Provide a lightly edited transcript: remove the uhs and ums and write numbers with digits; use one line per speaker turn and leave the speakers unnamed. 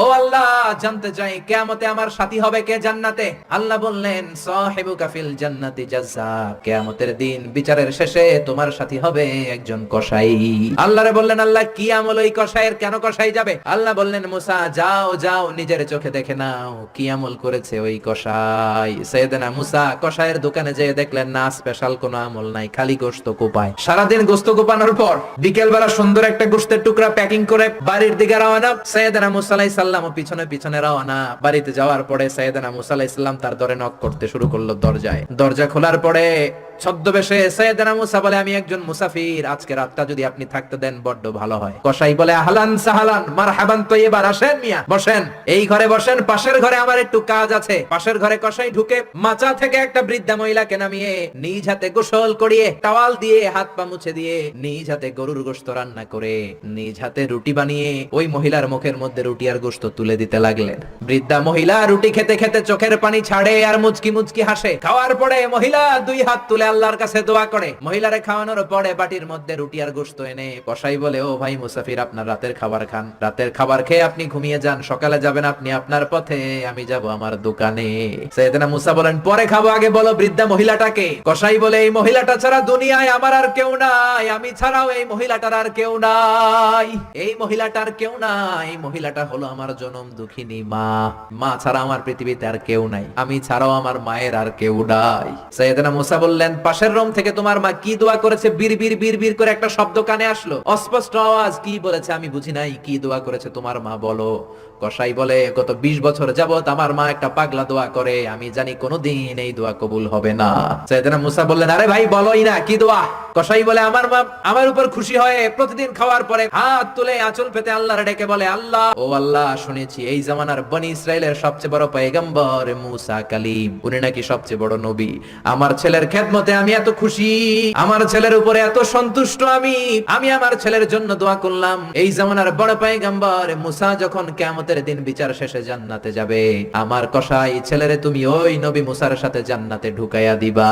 ও আল্লাহ, জানতে চাই কিয়ামতে আমার সাথী হবে কে জান্নাতে? আল্লাহ বললেন, সাহিবুকা ফিল জান্নাতি জাযা, কিয়ামতের দিন বিচারের শেষে তোমার সাথী হবে একজন কসাই। আল্লাহরে বললেন, আল্লাহ কি আমল ওই কসাইয়ের, কেন কসাই যাবে? আল্লাহ বললেন, মুসা যাও যাও নিজের চোখে দেখে নাও কি আমল করেছে ওই কসাই। সাইয়েদনা মুসা কসাইয়ের দোকানে যেয়ে দেখলেন না, স্পেশাল কোনো আমল নাই, খালি গোশত কোপায়। সারাদিন গোশত কোপানোর পর বিকেল বেলা সুন্দর একটা গোশতের টুকরা প্যাকিং করে বাড়ির দিকে রওনা। সাইয়েদনা মুসা আলাইহিস সালাম পিছনে পিছনে রওনা। বাড়িতে যাওয়ার পরে সাইয়েদনা মুসা আলাইহিস সালাম তার দরে নক করতে শুরু করলো দরজায়। দরজা খোলার পরে ছদ্মবেশে সাইয়েদনা মুসা বলে, আমি একজন মুসাফির, আজকে রাতটা যদি আপনি থাকতে দেন বড্ড ভালো হয়। কসাই বলে, আহলান সাহালান মারহাবান তৈয়্যিবা, আসেন মিয়া বসেন, এই ঘরে বসেন, পাশের ঘরে আমার একটু কাজ আছে। পাশের ঘরে কসাই ঢুকে মাচা থেকে একটা বৃদ্ধা মহিলাকে নামিয়ে নিজ হাতে গোসল করিয়ে টাওয়াল দিয়ে হাত পা মুছে দিয়ে নিজ হাতে গরুর গোশত রান্না করে নিজ হাতে রুটি বানিয়ে ওই মহিলার মুখের মধ্যে রুটি আর গোশত তুলে দিতে লাগলেন। বৃদ্ধা মহিলা রুটি খেতে খেতে চোখের পানি ছাড়ে আর মুচকি মুচকি হাসে। খাওয়ার পরে মহিলা দুই হাত তুলে আল্লাহর কাছে দোয়া করে। মহিলারে খাওয়ানোর পরে বাটির মধ্যে রুটি আর গোশত এনে কসাই বলে, ও ভাই মুসাফির, আপনার রাতের খাবার খান, রাতের খাবার খেয়ে আপনি ঘুমিয়ে যান, সকালে যাবেন আপনি আপনার পথে, আমি যাব আমার দোকানে। সাইয়েদনা মুসা বলেন, পরে খাবো, আগে বলো বৃদ্ধা মহিলাটাকে। কসাই বলে, এই মহিলাটা ছাড়া দুনিয়ায় আমার আর কেউ নাই, আমি ছাড়াও এই মহিলাটার আর কেউ নাই, এই মহিলাটার কেউ নাই, এই মহিলাটা হলো আমার জনম দুঃখিনী মা, মা ছাড়া আমার পৃথিবীতে আর কেউ নাই, আমি ছাড়াও আমার মায়ের আর কেউ নাই। সাইয়েদনা মুসা বললেন, পাশের রুম থেকে তোমার মা কি দোয়া করেছে? বিড়বিড় বিড়বিড় করে একটা শব্দ কানে আসলো, অস্পষ্ট আওয়াজ। কি বলেছে আমি বুঝি নাই, কি দোয়া করেছে তোমার মা বলো। কসাই বলে, গত 20 বছর যাবত আমার মা একটা পাগলা দোয়া করে, আমি জানি কোনোদিন এই দোয়া কবুল হবে না। সাইয়েদনা মুসা বললেন, আরে ভাই বলোই না, কি দোয়া? কসাই বলে, আমার মা আমার উপর খুশি হয়ে প্রতিদিন খাওয়ার পরে হাত তুলে আঁচল পেতে আল্লাহর ডেকে বলে, আল্লাহ, ও আল্লাহ, শুনেছি এই জামানার বনি ইসরাইলের সবচেয়ে বড় পয়গম্বর মুসা কালিম, উনি নাকি সবচেয়ে বড় নবী। আমার ছেলের খেদমতে আমি এত খুশি, আমার ছেলের উপরে এত সন্তুষ্ট আমি আমার ছেলের জন্য দোয়া করলাম, এই জামানার বড় পয়গম্বর মুসা যখন কিয়ামতের দিন বিচার শেষে জান্নাতে যাবে, আমার কসাই ছেলেরে তুমি ওই নবী মুসার সাথে জান্নাতে ঢুকাইয়া দিবা।